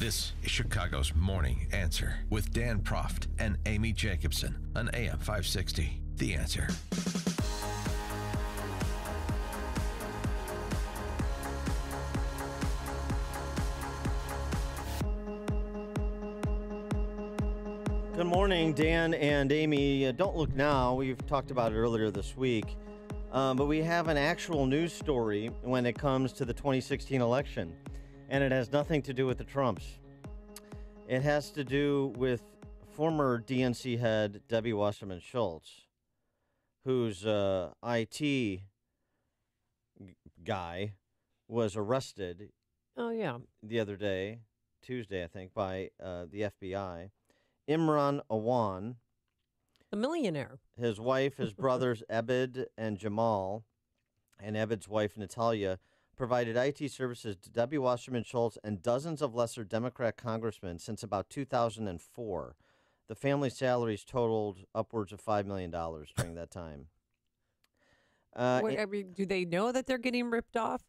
This is Chicago's Morning Answer with Dan Proft and Amy Jacobson on AM 560. The Answer. Good morning, Dan and Amy. Don't look now. We've talked about it earlier this week. But we have an actual news story when it comes to the 2016 election. And it has nothing to do with the Trumps. It has to do with former DNC head Debbie Wasserman Schultz, whose IT guy was arrested. The other day, Tuesday, I think, by the FBI. Imran Awan, the millionaire. His wife, his brothers Ebed and Jamal, and Ebed's wife Natalia, provided IT services to Debbie Wasserman Schultz and dozens of lesser Democrat congressmen since about 2004. The family's salaries totaled upwards of $5 million during that time. Do they know that they're getting ripped off?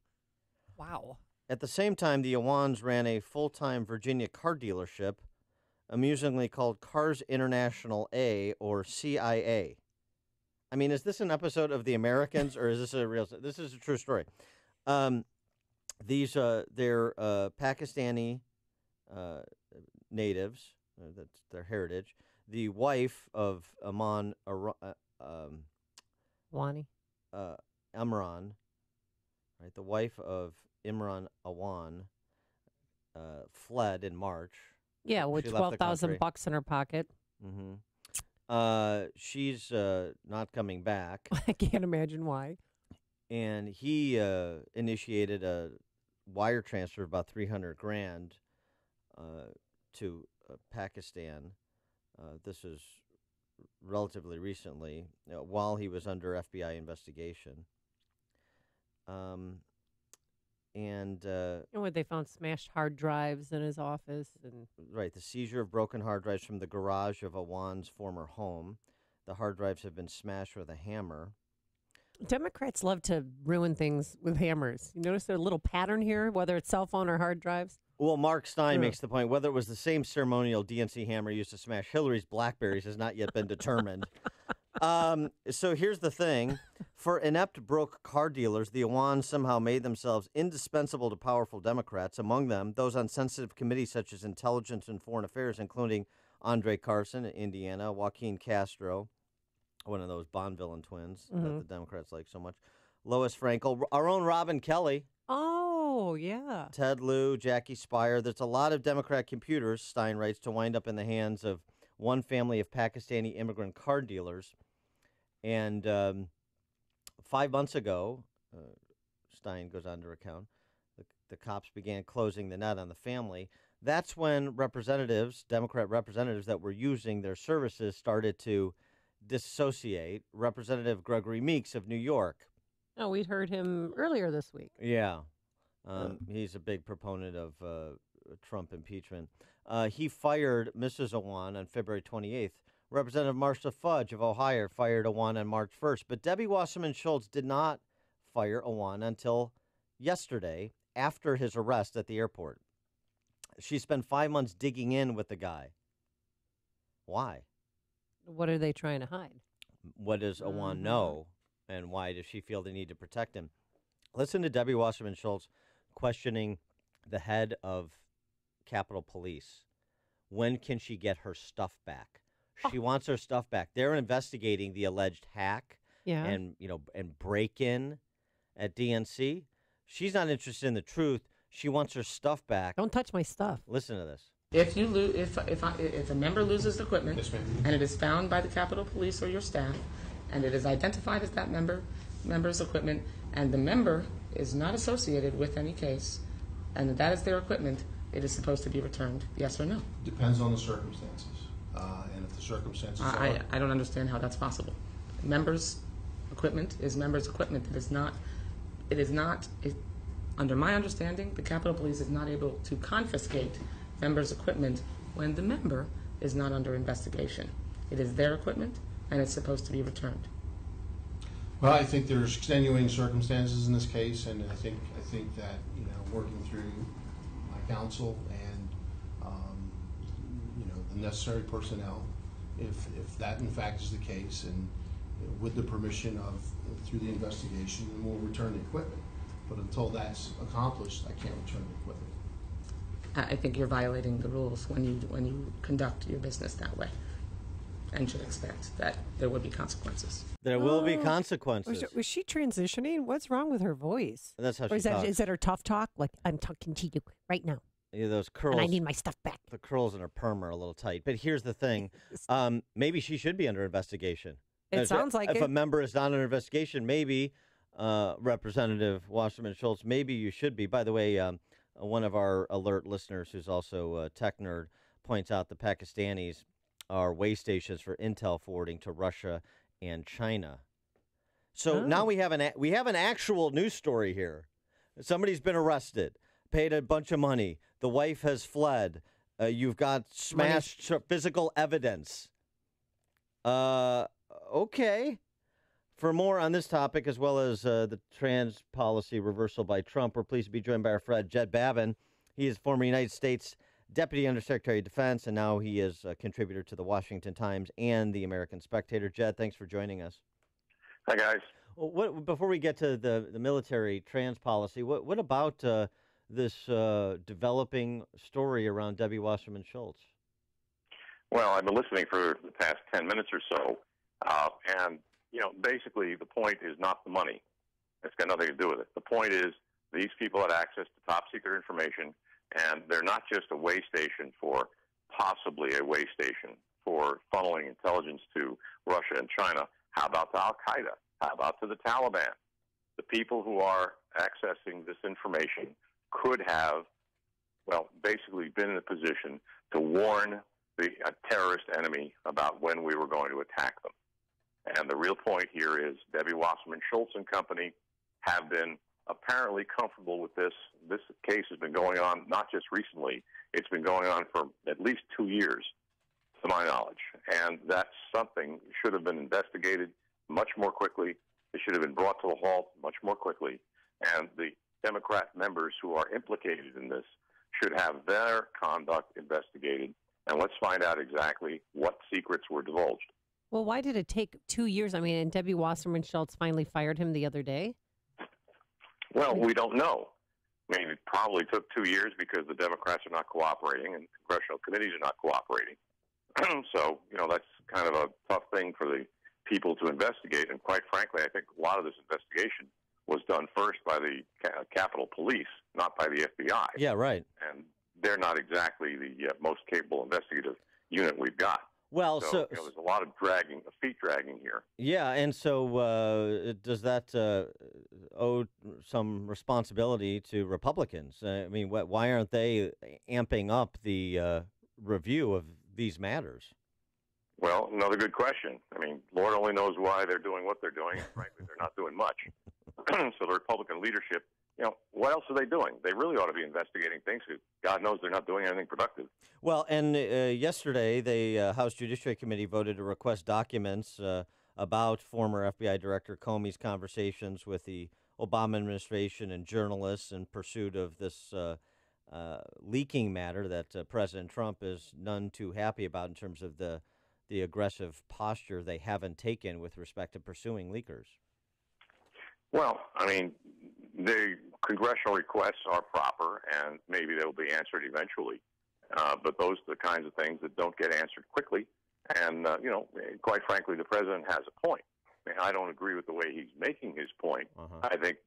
Wow. At the same time, the Awans ran a full-time Virginia car dealership, amusingly called Cars International A, or CIA. I mean, is this an episode of The Americans, or is this a real? This is a true story. They're Pakistani natives. That's their heritage. The wife of Imran, right? The wife of Imran Awan fled in March. Yeah, with $12,000 in her pocket. Mm-hmm. She's not coming back. I can't imagine why. And he initiated a wire transfer of about $300,000 to Pakistan. This is relatively recently, while he was under FBI investigation. They found smashed hard drives in his office, and right, the seizure of broken hard drives from the garage of Awan's former home. The hard drives have been smashed with a hammer. Democrats love to ruin things with hammers. You notice there's a little pattern here, whether it's cell phone or hard drives? Well, Mark Stein makes the point, whether it was the same ceremonial DNC hammer used to smash Hillary's Blackberries has not yet been determined. So here's the thing. For inept broke car dealers, the Awans somehow made themselves indispensable to powerful Democrats, among them those on sensitive committees such as Intelligence and Foreign Affairs, including Andre Carson in Indiana, Joaquin Castro, one of those Bond villain twins that the Democrats like so much, Lois Frankel, our own Robin Kelly. Oh, yeah. Ted Lieu, Jackie Spire. There's a lot of Democrat computers, Stein writes, to wind up in the hands of one family of Pakistani immigrant car dealers. And 5 months ago, Stein goes on to recount, the cops began closing the net on the family. That's when representatives, Democrat representatives that were using their services, started to dissociate. Representative Gregory Meeks of New York. Oh, we'd heard him earlier this week. Yeah. He's a big proponent of Trump impeachment. He fired Mrs. Awan on February 28th. Representative Marcia Fudge of Ohio fired Awan on March 1st. But Debbie Wasserman Schultz did not fire Awan until yesterday, after his arrest at the airport. She spent 5 months digging in with the guy. Why? What are they trying to hide? What does Awan know, and why does she feel the need to protect him? Listen to Debbie Wasserman Schultz questioning the head of Capitol Police. When can she get her stuff back? She wants her stuff back. They're investigating the alleged hack and break-in at DNC. She's not interested in the truth. She wants her stuff back. Don't touch my stuff. Listen to this. If you if a member loses equipment, yes, and it is found by the Capitol Police or your staff, and it is identified as that member's equipment, and the member is not associated with any case, and that is their equipment, it is supposed to be returned. Yes or no? Depends on the circumstances, and if the circumstances I don't understand how that's possible. Members' equipment is members' equipment. It is not. Under my understanding, the Capitol Police is not able to confiscate members' equipment when the member is not under investigation. It is their equipment, and it's supposed to be returned. Well, I think there's extenuating circumstances in this case, and I think that working through my counsel and the necessary personnel, if that in fact is the case, and with the permission of, through the investigation, and we'll return the equipment. But until that's accomplished, I can't return the equipment. I think you're violating the rules when you conduct your business that way, and should expect that there would be consequences. There will be consequences. Was she transitioning? What's wrong with her voice? That's how or she is talks. Is that her tough talk? Like, I'm talking to you right now, Yeah, those curls. and I need my stuff back. The curls in her perm are a little tight. But here's the thing. Maybe she should be under investigation. It sounds like if it. a member is not under investigation, maybe, Representative Wasserman Schultz, maybe you should be. By the way, one of our alert listeners, who's also a tech nerd, points out the Pakistanis are way stations for intel forwarding to Russia and China. So now we have an actual news story here. Somebody's been arrested, paid a bunch of money. The wife has fled. You've got smashed physical evidence. Okay. For more on this topic, as well as the trans policy reversal by Trump, we're pleased to be joined by our friend Jed Babbin. He is former United States Deputy Undersecretary of Defense, and now he is a contributor to the Washington Times and the American Spectator. Jed, thanks for joining us. Hi, guys. Well, before we get to the military trans policy, what about this developing story around Debbie Wasserman Schultz? Well, I've been listening for the past 10 minutes or so, and, basically the point is not the money. It's got nothing to do with it. The point is these people had access to top-secret information, and they're not just a way station for possibly a way station for funneling intelligence to Russia and China. How about to Al-Qaeda? How about to the Taliban? The people who are accessing this information could have, basically been in a position to warn a terrorist enemy about when we were going to attack them. And the real point here is Debbie Wasserman Schultz and company have been apparently comfortable with this. This case has been going on not just recently. It's been going on for at least 2 years, to my knowledge. And that's something that should have been investigated much more quickly. It should have been brought to a halt much more quickly. And the Democrat members who are implicated in this should have their conduct investigated. And let's find out exactly what secrets were divulged. Well, why did it take 2 years? I mean, and Debbie Wasserman Schultz finally fired him the other day? Well, we don't know. I mean, it probably took 2 years because the Democrats are not cooperating and congressional committees are not cooperating. So, that's kind of a tough thing for the people to investigate. And quite frankly, I think a lot of this investigation was done first by the Capitol Police, not by the FBI. Yeah, right. And they're not exactly the most capable investigative unit we've got. Well, so there's a lot of feet dragging here. Yeah, and so does that owe some responsibility to Republicans? I mean, why aren't they amping up the review of these matters? Well, another good question. I mean, Lord only knows why they're doing what they're doing. And frankly, they're not doing much. So the Republican leadership, what else are they doing? They really ought to be investigating things because God knows they're not doing anything productive. Well, and yesterday, the House Judiciary Committee voted to request documents about former FBI Director Comey's conversations with the Obama administration and journalists in pursuit of this leaking matter that President Trump is none too happy about in terms of the aggressive posture they haven't taken with respect to pursuing leakers. Well, I mean, the congressional requests are proper, and maybe they'll be answered eventually. But those are the kinds of things that don't get answered quickly. And, quite frankly, the president has a point. I mean, I don't agree with the way he's making his point. I think,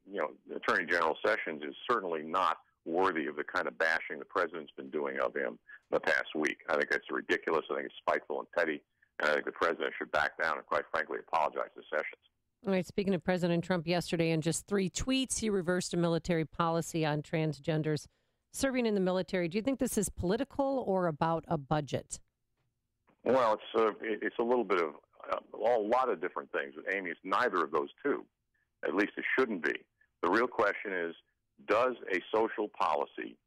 Attorney General Sessions is certainly not worthy of the kind of bashing the president's been doing of him the past week. I think that's ridiculous. I think it's spiteful and petty. And I think the president should back down and, quite frankly, apologize to Sessions. All right, speaking of President Trump, yesterday in just 3 tweets, he reversed a military policy on transgenders serving in the military. Do you think this is political or about a budget? Well, it's a little bit of a lot of different things. But Amy, it's neither of those two. At least it shouldn't be. The real question is, does a social policy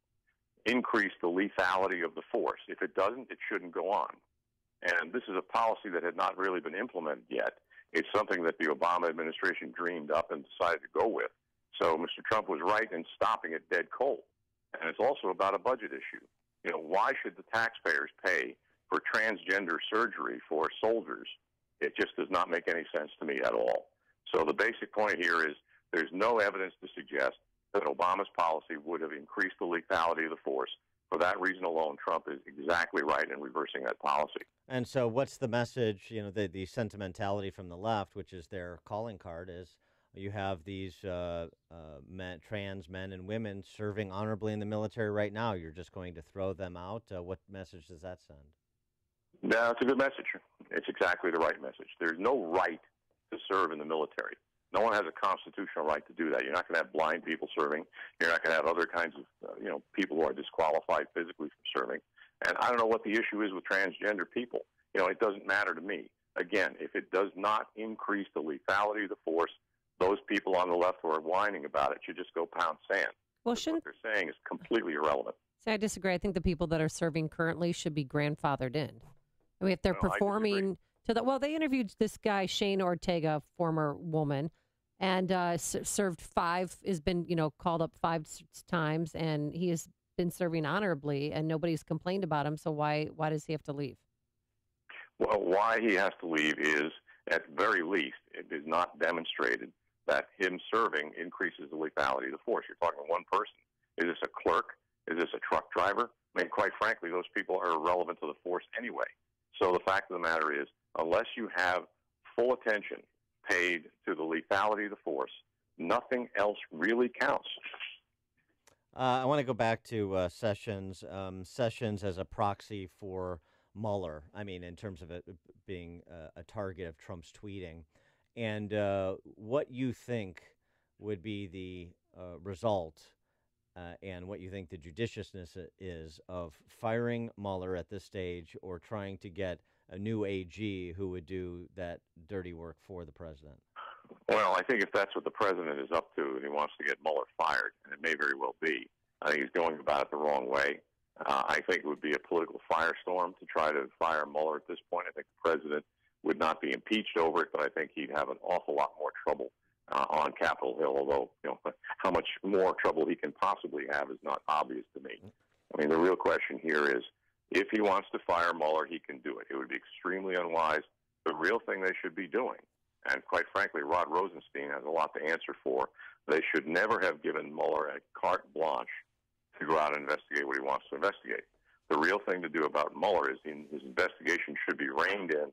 increase the lethality of the force? If it doesn't, it shouldn't go on. And this is a policy that had not really been implemented yet. It's something that the Obama administration dreamed up and decided to go with. So Mr. Trump was right in stopping it dead cold. And it's also about a budget issue. Why should the taxpayers pay for transgender surgery for soldiers, it just does not make any sense to me at all. So the basic point here is there's no evidence to suggest that Obama's policy would have increased the lethality of the force. For that reason alone, Trump is exactly right in reversing that policy. And so what's the message, the sentimentality from the left, which is their calling card, is you have these trans men and women serving honorably in the military right now. You're just going to throw them out. What message does that send? No, it's a good message. It's exactly the right message. There's no right to serve in the military. No one has a constitutional right to do that. You're not going to have blind people serving. You're not going to have other kinds of, people who are disqualified physically from serving. And I don't know what the issue is with transgender people. It doesn't matter to me. Again, if it does not increase the lethality of the force, those people on the left who are whining about it should just go pound sand. Well, what they're saying is completely irrelevant. See, I disagree. I think the people that are serving currently should be grandfathered in. I mean, if they're performing they interviewed this guy, Shane Ortega, former woman, and served has been, called up 5 times, and he has been serving honorably, and nobody's complained about him. So why does he have to leave? Well, why he has to leave is, at the very least, it is not demonstrated that him serving increases the lethality of the force. You're talking one person. Is this a clerk? Is this a truck driver? I mean, quite frankly, those people are irrelevant to the force anyway. So the fact of the matter is, unless you have full attention paid to the lethality of the force, nothing else really counts. I want to go back to Sessions. Sessions as a proxy for Mueller, I mean, in terms of it being a target of Trump's tweeting. And what you think would be the result and what you think the judiciousness is of firing Mueller at this stage or trying to get a new AG who would do that dirty work for the president? Well, I think if that's what the president is up to, and he wants to get Mueller fired, and it may very well be, I think he's going about it the wrong way. I think it would be a political firestorm to try to fire Mueller at this point. I think the president would not be impeached over it, but I think he'd have an awful lot more trouble on Capitol Hill, although how much more trouble he can possibly have is not obvious to me. I mean, the real question here is, if he wants to fire Mueller, he can do it. It would be extremely unwise. The real thing they should be doing, and quite frankly, Rod Rosenstein has a lot to answer for, they should never have given Mueller a carte blanche to go out and investigate what he wants to investigate. The real thing to do about Mueller is his investigation should be reined in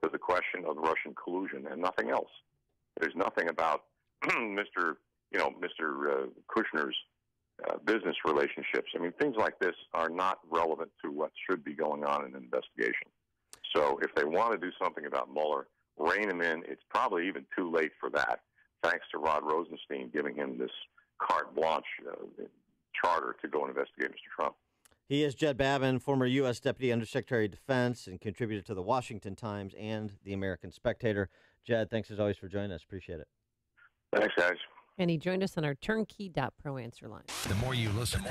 to the question of Russian collusion and nothing else. There's nothing about Mr. Kushner's business relationships. I mean, things like this are not relevant to what should be going on in an investigation. So if they want to do something about Mueller, rein him in. It's probably even too late for that, thanks to Rod Rosenstein giving him this carte blanche charter to go investigate Mr. Trump. He is Jed Babbin, former U.S. Deputy Undersecretary of Defense and contributor to the Washington Times and the American Spectator. Jed, thanks as always for joining us. Appreciate it. Thanks, guys. And he joined us on our turnkey.pro answer line. The more you listen,